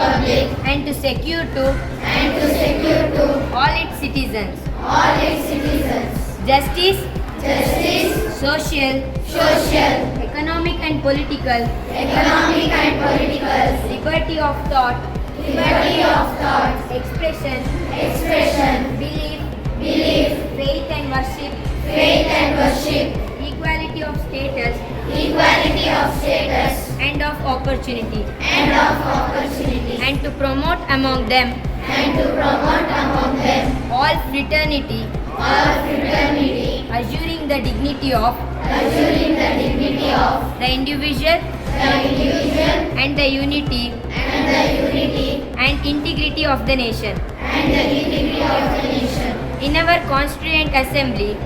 and to secure to all its citizens justice, social, economic and political liberty of thought, expression, belief, faith and worship, equality of status and of opportunity, and to promote among them all fraternity, assuring the dignity of the individual and the unity and integrity of the nation. In our Constituent Assembly,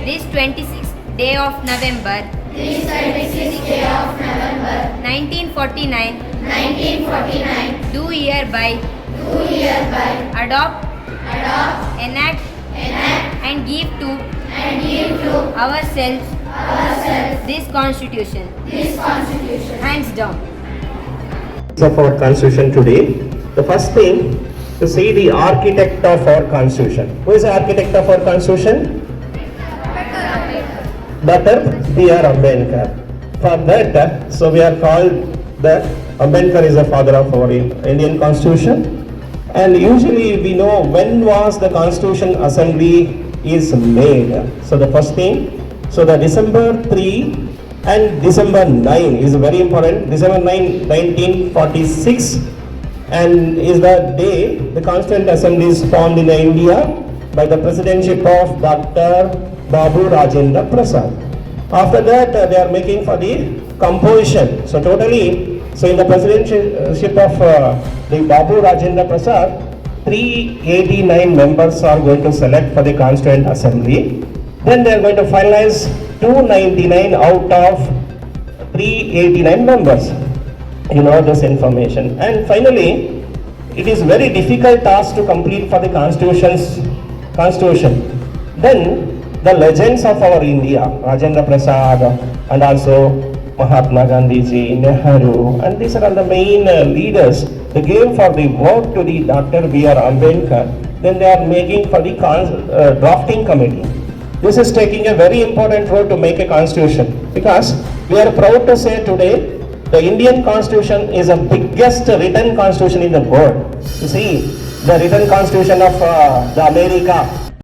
this 26th day of November 1949, do hereby adopt, enact, and give to ourselves this Constitution. Hands down. Of our Constitution today. The first thing, to see the architect of our Constitution. Who is the architect of our Constitution? Dr. B.R. Ambedkar. For that, so we are called that Ambedkar is the father of our Indian Constitution. And usually we know when was the Constitution Assembly is made. So the first thing, so the December 3 and December 9 is very important. December 9, 1946 and is the day the Constituent Assembly is formed in India by the presidency of Dr. Babu Rajendra Prasad. After that they are making for the composition. So totally, so in the presidency of the Babu Rajendra Prasad, 389 members are going to select for the Constituent Assembly. Then they are going to finalize 299 out of 389 members. You know this information. And finally, it is very difficult task to complete for the Constitution. Then the legends of our India, Rajendra Prasad and also Mahatma Gandhi ji, Nehru, and these are all the main leaders. They gave for the work to the Dr. B.R. Ambedkar. Then they are making for the drafting committee. This is taking a very important role to make a constitution, because we are proud to say today the Indian Constitution is the biggest written constitution in the world. You see, the written constitution of the America,